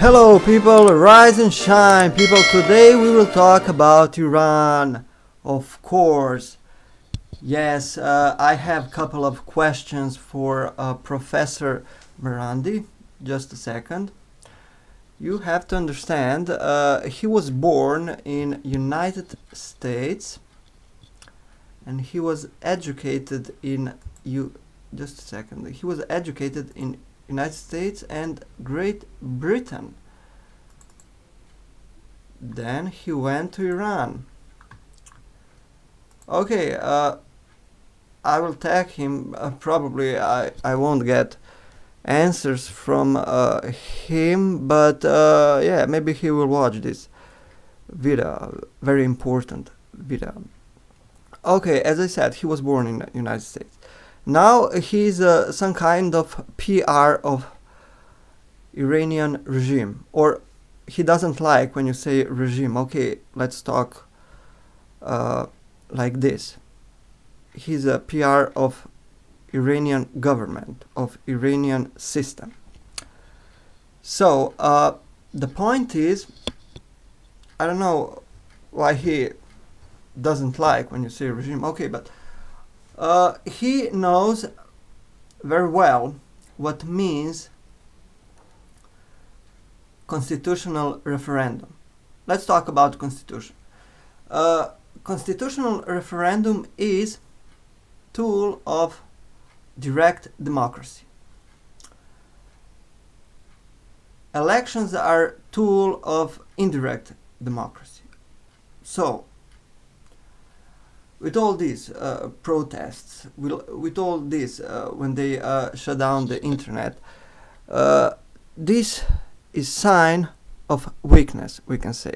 Hello people, rise and shine people. Today we will talk about Iran, of course. Yes, I have a couple of questions for Professor Marandi. Just a second. You have to understand, he was born in United States and he was educated in just a second. He was educated in United States and Great Britain. Then he went to Iran. Okay, I will tag him. Probably I won't get answers from him, but yeah, maybe he will watch this video. Very important video. Okay, as I said, he was born in the United States. Now he's some kind of PR of Iranian regime, or he doesn't like when you say regime. Okay, let's talk like this. He's a PR of Iranian government, of Iranian system. So the point is, I don't know why he doesn't like when you say regime. Okay, but he knows very well what means constitutional referendum. Let's talk about constitution. Constitutional referendum is tool of direct democracy. Elections are tool of indirect democracy. So, with all these protests, with all this when they shut down the internet, this is sign of weakness, we can say.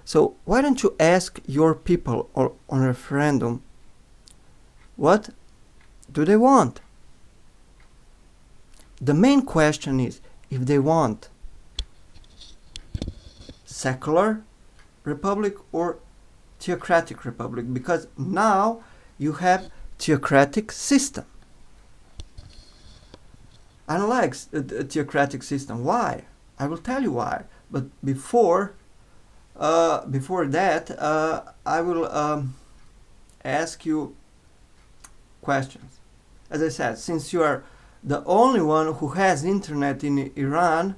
So why don't you ask your people on referendum, what do they want? The main question is if they want secular republic or theocratic republic, because now you have theocratic system. I don't like a theocratic system. Why? I will tell you why. But before that, I will ask you questions. As I said, since you are the only one who has internet in Iran,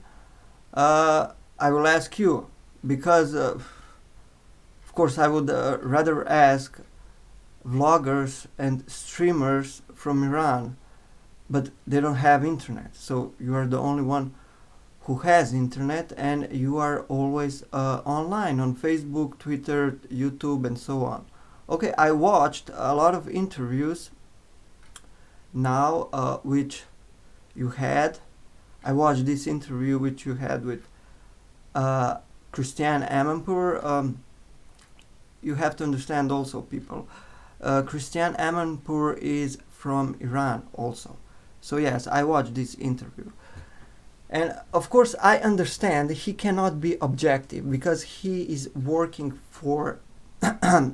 I will ask you, because of course I would rather ask vloggers and streamers from Iran, but they don't have internet. So you are the only one who has internet, and you are always online on Facebook, Twitter, YouTube, and so on. Okay, I watched a lot of interviews now which you had. I watched this interview which you had with Christiane Amanpour. You have to understand also, people. Christiane Amanpour is from Iran also. So yes, I watched this interview. And of course I understand he cannot be objective because he is working for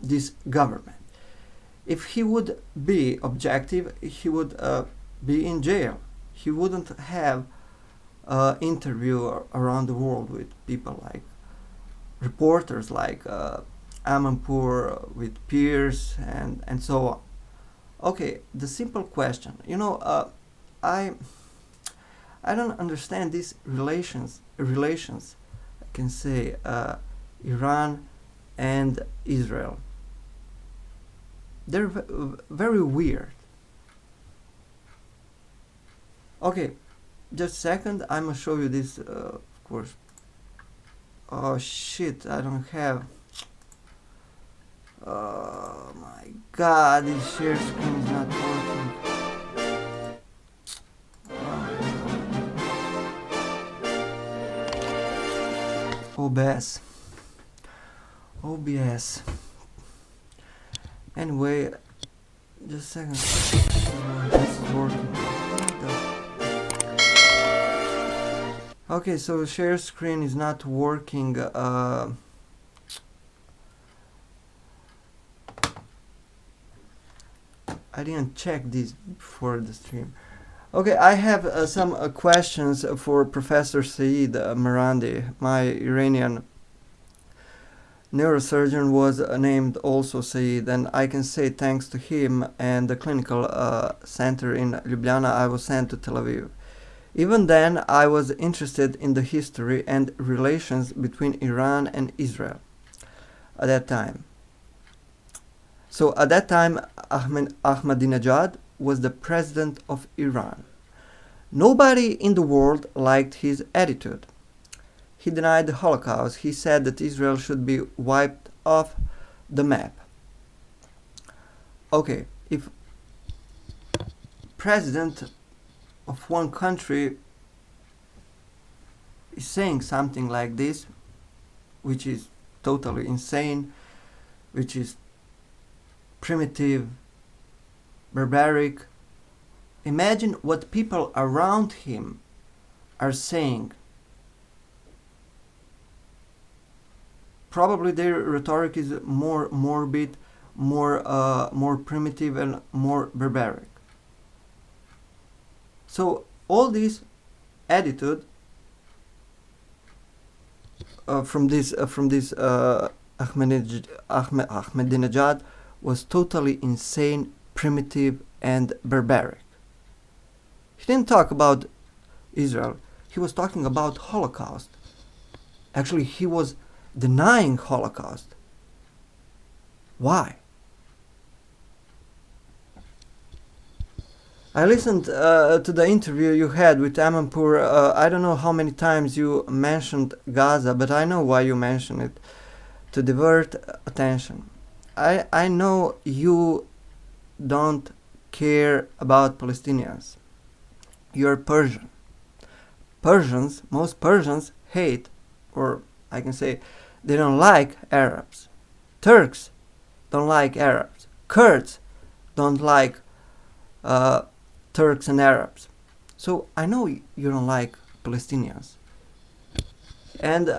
this government. If he would be objective, he would be in jail. He wouldn't have interview around the world with people like reporters like Amanpour, with peers, and so on. Okay, the simple question, I don't understand these relations, I can say, Iran and Israel. They're very weird. Okay, just a second, I'm gonna show you this, of course. Oh shit, I don't have. Oh my god, this share screen is not working. OBS. OBS. Anyway, just a second. This is working. Okay, so share screen is not working. I didn't check this before the stream. Okay, I have some questions for Professor Seyed Marandi. My Iranian neurosurgeon was named also Seyed, and I can say thanks to him and the clinical center in Ljubljana, I was sent to Tel Aviv. Even then, I was interested in the history and relations between Iran and Israel at that time. So at that time, Ahmadinejad was the president of Iran. Nobody in the world liked his attitude. He denied the Holocaust. He said that Israel should be wiped off the map. Okay, if president of one country is saying something like this, which is totally insane, which is primitive, barbaric, imagine what people around him are saying. Probably their rhetoric is more morbid, more primitive, and more barbaric. So all this attitude from this Ahmadinejad was totally insane, primitive, and barbaric. He didn't talk about Israel. He was talking about Holocaust. Actually, he was denying Holocaust. Why? I listened to the interview you had with Amanpour. I don't know how many times you mentioned Gaza, but I know why you mentioned it. To divert attention. I know you don't care about Palestinians. You're Persian. Most Persians hate, or I can say, they don't like Arabs. Turks don't like Arabs. Kurds don't like Turks and Arabs. So I know you don't like Palestinians. And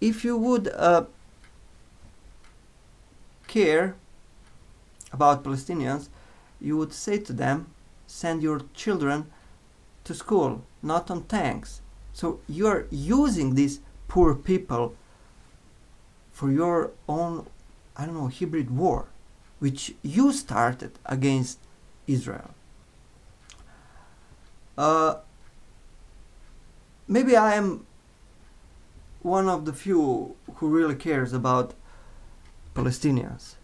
if you would care about Palestinians, you would say to them, send your children to school, not on tanks. So you're using these poor people for your own, I don't know, hybrid war, which you started against Israel. Maybe I am one of the few who really cares about Palestinians.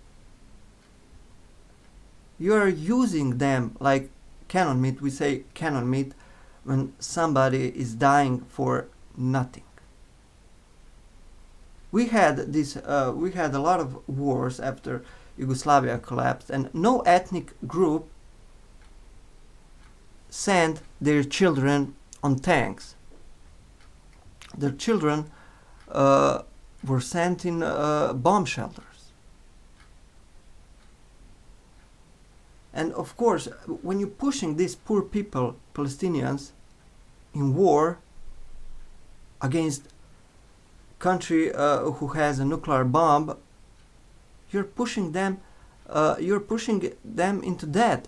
You are using them like cannon meat. We say cannon meat when somebody is dying for nothing. We had a lot of wars after Yugoslavia collapsed, and no ethnic group sent their children on tanks. Their children were sent in bomb shelters. And of course, when you're pushing these poor people, Palestinians, in war against country who has a nuclear bomb, you're pushing them into death,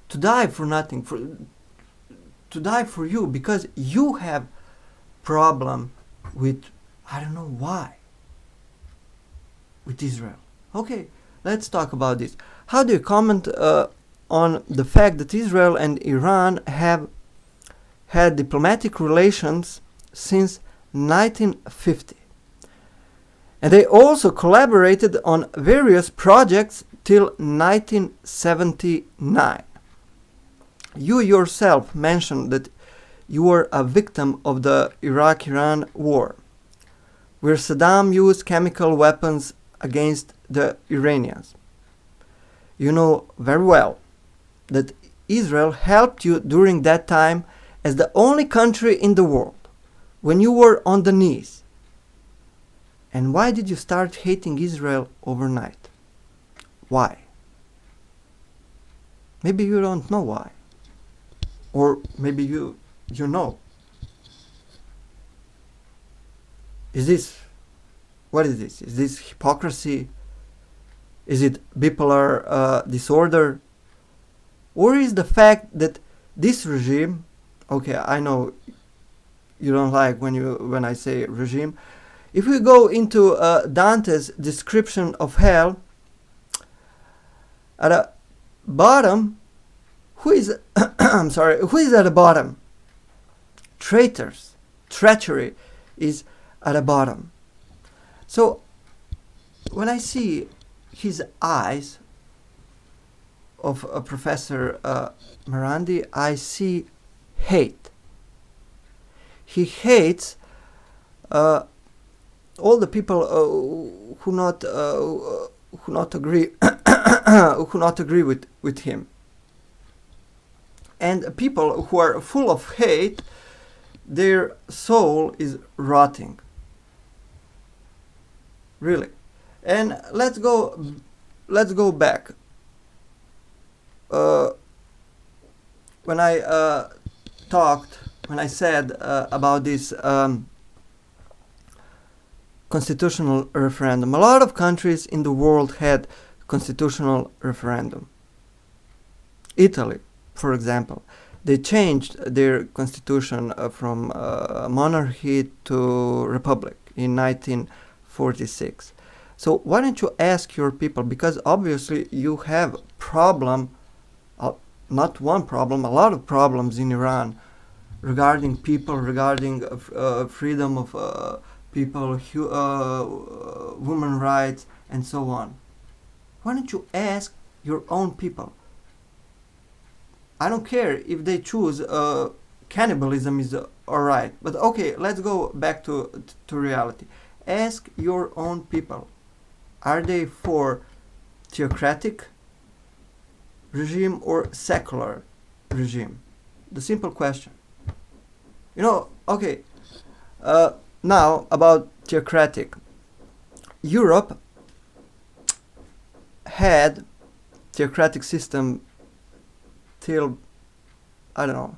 to die for nothing, to die for you, because you have problem with, I don't know why, with Israel. Okay, let's talk about this. How do you comment on the fact that Israel and Iran have had diplomatic relations since 1950? And they also collaborated on various projects till 1979. You yourself mentioned that you were a victim of the Iraq-Iran war, where Saddam used chemical weapons against the Iranians. You know very well that Israel helped you during that time as the only country in the world when you were on the knees. And why did you start hating Israel overnight? Why? Maybe you don't know why. Or maybe you know. What is this? Is this hypocrisy? Is it bipolar disorder? Or is the fact that this regime, okay, I know you don't like when I say regime. If we go into Dante's description of hell, at the bottom, who is I'm sorry, who is at the bottom? Traitors, treachery is at the bottom. So when I see his eyes of Professor Marandi, I see hate. He hates all the people who not agree who not agree with him, and people who are full of hate, their soul is rotting. Really. And let's go back. When I said about this constitutional referendum, a lot of countries in the world had constitutional referendum. Italy, for example, they changed their constitution from monarchy to republic in 1946. So why don't you ask your people, because obviously you have problem, not one problem, a lot of problems in Iran regarding people, regarding freedom of people, women rights, and so on. Why don't you ask your own people? I don't care if they choose cannibalism is alright, but okay, let's go back to reality. Ask your own people. Are they for theocratic regime or secular regime? The simple question. Okay, now about theocratic. Europe had theocratic system till, I don't know,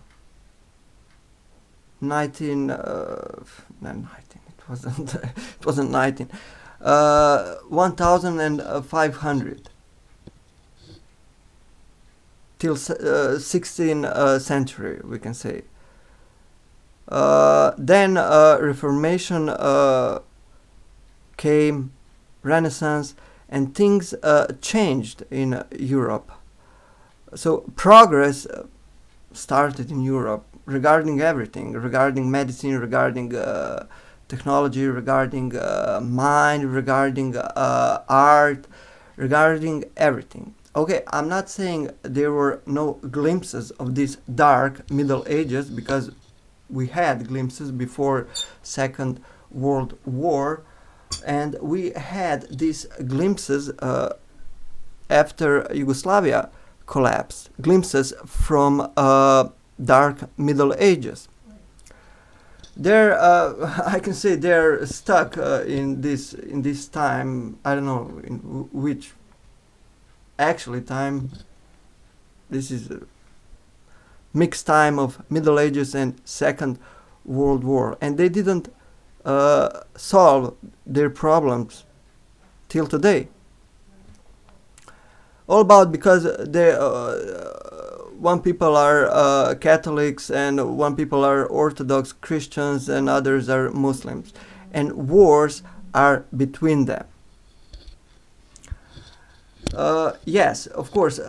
19, it wasn't 19, 1500 till 16th century, we can say. Then Reformation came, Renaissance, and things changed in Europe. So progress started in Europe regarding everything, regarding medicine, regarding technology, regarding mind, regarding art, regarding everything. Okay, I'm not saying there were no glimpses of this dark Middle Ages, because we had glimpses before Second World War, and we had these glimpses after Yugoslavia collapsed, glimpses from dark Middle Ages. I can say they're stuck in this time. I don't know in which actually time. This is a mixed time of Middle Ages and Second World War, and they didn't solve their problems till today. All about because they one people are Catholics and one people are Orthodox Christians and others are Muslims, and wars are between them. Yes, of course.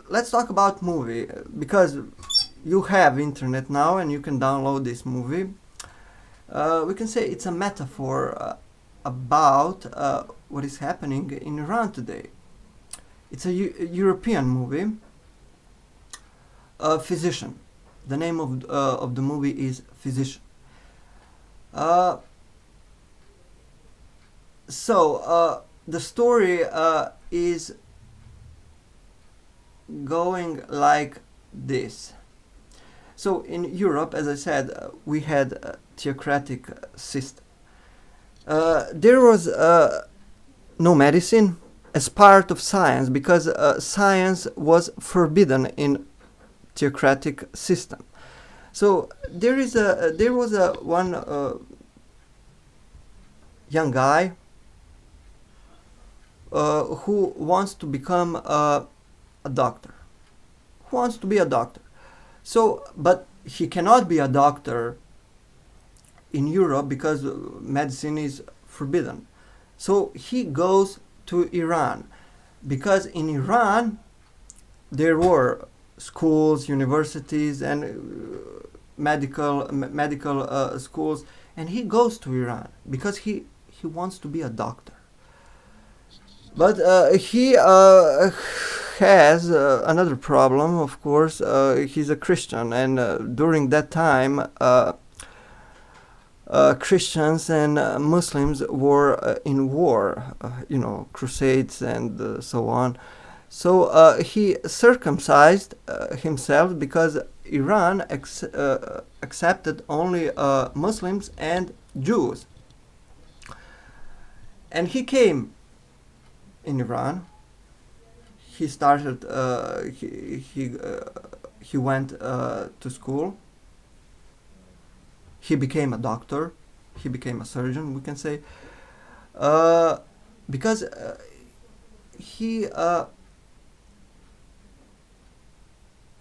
Let's talk about movie, because you have internet now and you can download this movie. We can say it's a metaphor about what is happening in Iran today. It's a European movie. Physician. The name of the movie is Physician. So the story is going like this. So in Europe, as I said, we had a theocratic system. There was no medicine as part of science, because science was forbidden in theocratic system. So there was one young guy who wants to become a doctor, who wants to be a doctor. So, but he cannot be a doctor in Europe because medicine is forbidden. So he goes to Iran, because in Iran there were schools, universities, and medical schools, and he goes to Iran because he wants to be a doctor. But he has another problem, of course. He's a Christian, and during that time, Christians and Muslims were in war, crusades and so on. So he circumcised himself because Iran accepted only Muslims and Jews. And he came in Iran. He started. He went to school. He became a doctor. He became a surgeon, we can say, because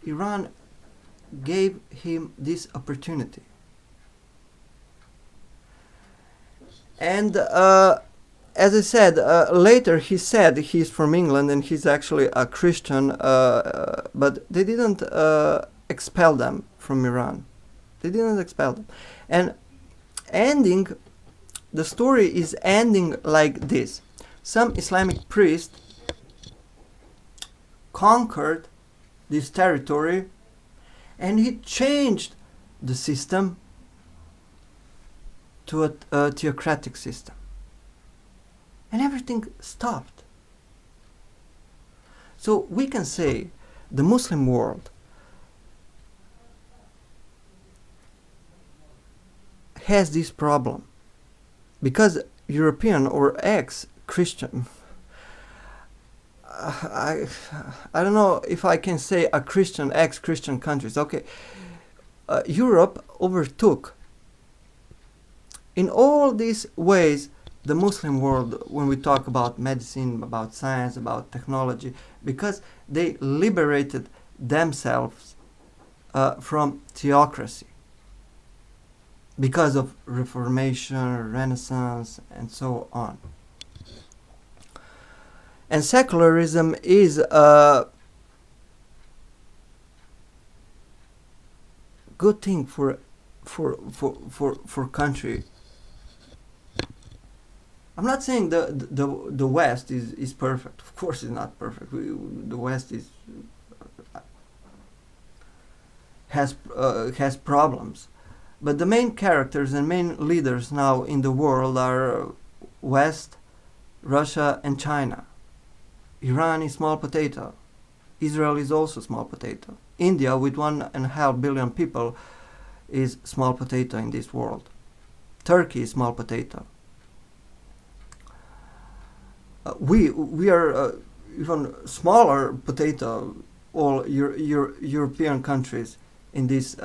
Iran gave him this opportunity. And as I said, later he said he's from England and he's actually a Christian, but they didn't expel them from Iran. They didn't expel them. And the story is ending like this. Some Islamic priest conquered this territory and he changed the system to a theocratic system. And everything stopped. So we can say the Muslim world has this problem because European or ex-Christian, I don't know if I can say a Christian, ex-Christian countries. Okay, Europe overtook in all these ways the Muslim world when we talk about medicine, about science, about technology, because they liberated themselves from theocracy because of Reformation, Renaissance, and so on. And secularism is a good thing for country. I'm not saying the West is perfect. Of course, it's not perfect. The West has problems, but the main characters and main leaders now in the world are West, Russia, and China. Iran is small potato. Israel is also small potato. India, with 1.5 billion people, is small potato in this world. Turkey is small potato. We are even smaller potato. All European countries in this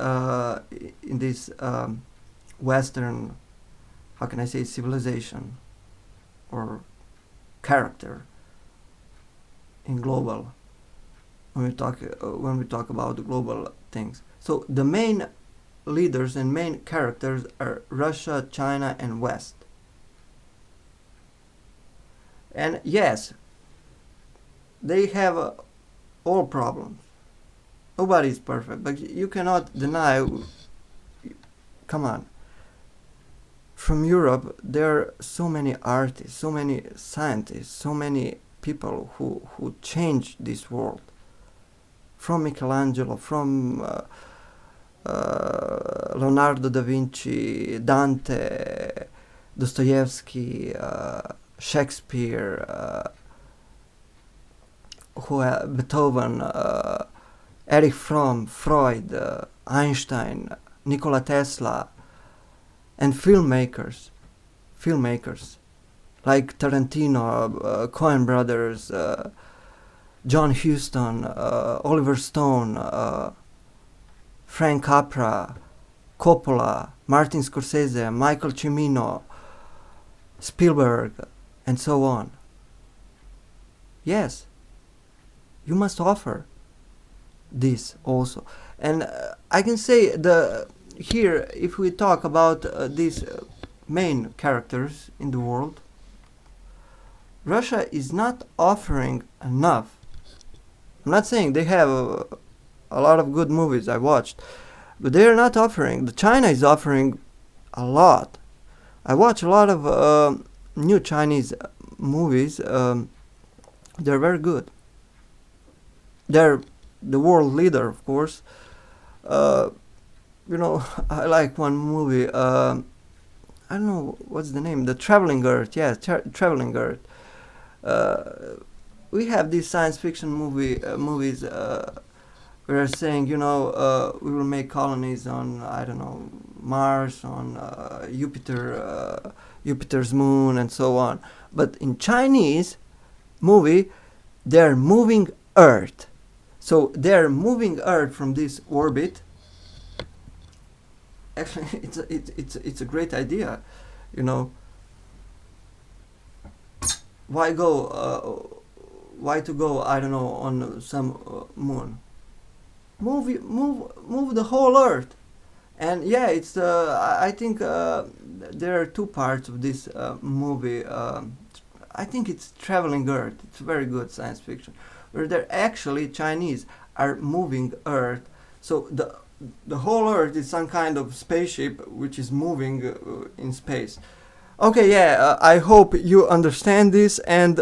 Western, how can I say, civilization or character in global. When we talk about the global things, so the main leaders and main characters are Russia, China, and West. And yes, they have all problems. Nobody is perfect, but you cannot deny. Come on. From Europe, there are so many artists, so many scientists, so many people who changed this world. From Michelangelo, from Leonardo da Vinci, Dante, Dostoevsky, Shakespeare, Beethoven, Erich Fromm, Freud, Einstein, Nikola Tesla, and filmmakers like Tarantino, Coen brothers, John Huston, Oliver Stone, Frank Capra, Coppola, Martin Scorsese, Michael Cimino, Spielberg, and so on. Yes, you must offer this also. And I can say the here, if we talk about these main characters in the world, Russia is not offering enough. I'm not saying they have a lot of good movies I watched, but they are not offering. The China is offering a lot. I watch a lot of new Chinese movies. They're very good. They're the world leader, of course. Uh, I like one movie. I don't know what's the name. The Traveling Earth. Yes, Traveling Earth. We have these science fiction movies. We're saying, we will make colonies on, I don't know, Mars, on Jupiter's moon, and so on. But in Chinese movie, they're moving Earth. So they're moving Earth from this orbit. Actually, it's a great idea, you know. Why go? Why to go? I don't know, on some moon. Move the whole Earth. And yeah, it's I think there are two parts of this movie. I think it's Traveling Earth. It's very good science fiction, where they're actually Chinese are moving Earth. So the whole Earth is some kind of spaceship which is moving in space. Okay, yeah. I hope you understand this, and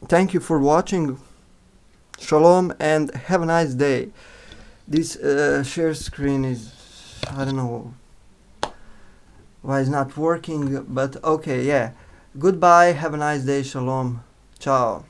thank you for watching. Shalom and have a nice day. This share screen is, I don't know why it's not working, but okay, yeah. Goodbye, have a nice day, shalom, ciao.